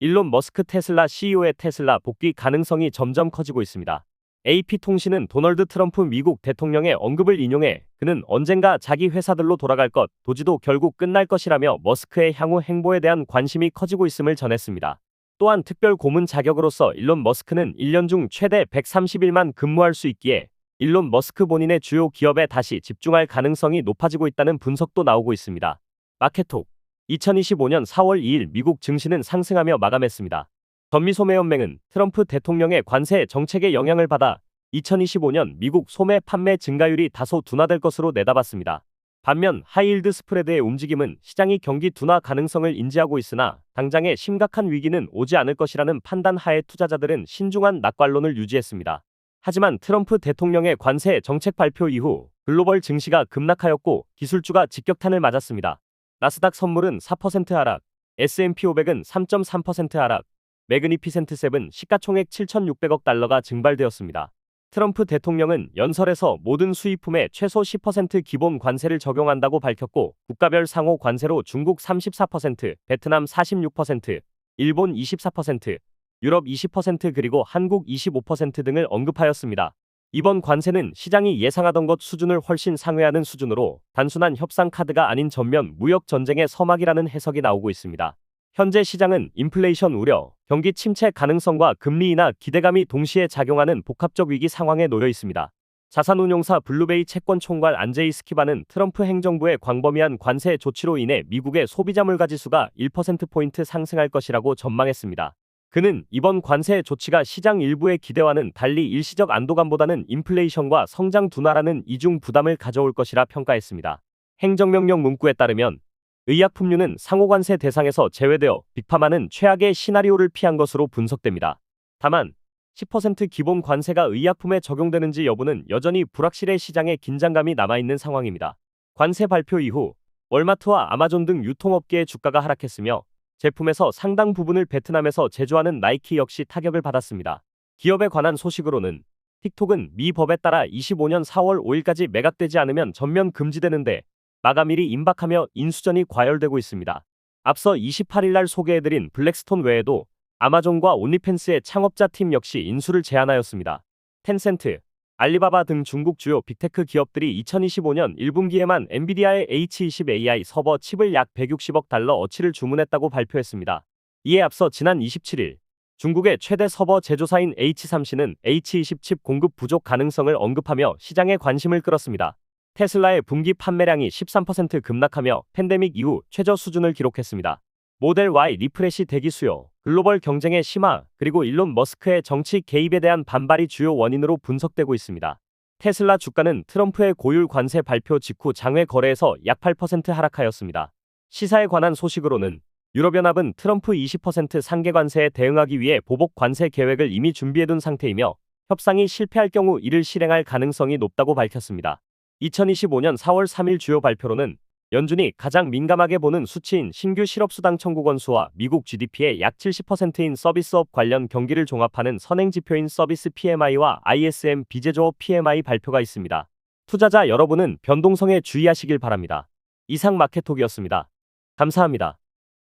일론 머스크 테슬라 CEO의 테슬라 복귀 가능성이 점점 커지고 있습니다. AP통신은 도널드 트럼프 미국 대통령의 언급을 인용해 그는 언젠가 자기 회사들로 돌아갈 것, 도지도 결국 끝날 것이라며 머스크의 향후 행보에 대한 관심이 커지고 있음을 전했습니다. 또한 특별 고문 자격으로서 일론 머스크는 1년 중 최대 130일만 근무할 수 있기에 일론 머스크 본인의 주요 기업에 다시 집중할 가능성이 높아지고 있다는 분석도 나오고 있습니다. 마켓톡 2025년 4월 2일 미국 증시는 상승하며 마감했습니다. 전미소매연맹은 트럼프 대통령의 관세 정책의 영향을 받아 2025년 미국 소매 판매 증가율이 다소 둔화될 것으로 내다봤습니다. 반면 하이힐드 스프레드의 움직임은 시장이 경기 둔화 가능성을 인지하고 있으나 당장의 심각한 위기는 오지 않을 것이라는 판단 하에 투자자들은 신중한 낙관론을 유지했습니다. 하지만 트럼프 대통령의 관세 정책 발표 이후 글로벌 증시가 급락하였고 기술주가 직격탄을 맞았습니다. 나스닥 선물은 4% 하락, S&P 500은 3.3% 하락, 매그니피센트7 시가총액 7,600억 달러가 증발되었습니다. 트럼프 대통령은 연설에서 모든 수입품에 최소 10% 기본 관세를 적용한다고 밝혔고 국가별 상호 관세로 중국 34%, 베트남 46%, 일본 24%, 유럽 20% 그리고 한국 25% 등을 언급하였습니다. 이번 관세는 시장이 예상하던 것 수준을 훨씬 상회하는 수준으로 단순한 협상 카드가 아닌 전면 무역 전쟁의 서막이라는 해석이 나오고 있습니다. 현재 시장은 인플레이션 우려, 경기 침체 가능성과 금리 인하 기대감이 동시에 작용하는 복합적 위기 상황에 놓여 있습니다. 자산운용사 블루베이 채권 총괄 안제이 스키바는 트럼프 행정부의 광범위한 관세 조치로 인해 미국의 소비자 물가 지수가 1%포인트 상승할 것이라고 전망했습니다. 그는 이번 관세 조치가 시장 일부의 기대와는 달리 일시적 안도감보다는 인플레이션과 성장 둔화라는 이중 부담을 가져올 것이라 평가했습니다. 행정명령 문구에 따르면 의약품류는 상호관세 대상에서 제외되어 빅파마는 최악의 시나리오를 피한 것으로 분석됩니다. 다만 10% 기본 관세가 의약품에 적용되는지 여부는 여전히 불확실해 시장에 긴장감이 남아있는 상황입니다. 관세 발표 이후 월마트와 아마존 등 유통업계의 주가가 하락했으며 제품에서 상당 부분을 베트남에서 제조하는 나이키 역시 타격을 받았습니다. 기업에 관한 소식으로는 틱톡은 미 법에 따라 25년 4월 5일까지 매각되지 않으면 전면 금지되는데 마감일이 임박하며 인수전이 과열되고 있습니다. 앞서 28일 날 소개해드린 블랙스톤 외에도 아마존과 온리팬스의 창업자 팀 역시 인수를 제안하였습니다. 텐센트, 알리바바 등 중국 주요 빅테크 기업들이 2025년 1분기에만 엔비디아의 H20 AI 서버 칩을 약 160억 달러 어치를 주문했다고 발표했습니다. 이에 앞서 지난 27일 중국의 최대 서버 제조사인 H3C는 H20 칩 공급 부족 가능성을 언급하며 시장의 관심을 끌었습니다. 테슬라의 분기 판매량이 13% 급락하며 팬데믹 이후 최저 수준을 기록했습니다. 모델 Y 리프레시 대기 수요, 글로벌 경쟁의 심화, 그리고 일론 머스크의 정치 개입에 대한 반발이 주요 원인으로 분석되고 있습니다. 테슬라 주가는 트럼프의 고율 관세 발표 직후 장외 거래에서 약 8% 하락하였습니다. 시사에 관한 소식으로는 유럽연합은 트럼프 20% 상계 관세에 대응하기 위해 보복 관세 계획을 이미 준비해둔 상태이며 협상이 실패할 경우 이를 실행할 가능성이 높다고 밝혔습니다. 2025년 4월 3일 주요 발표로는 연준이 가장 민감하게 보는 수치인 신규 실업수당 청구 건수와 미국 GDP의 약 70%인 서비스업 관련 경기를 종합하는 선행지표인 서비스 PMI와 ISM 비제조업 PMI 발표가 있습니다. 투자자 여러분은 변동성에 주의하시길 바랍니다. 이상 마켓톡이었습니다. 감사합니다.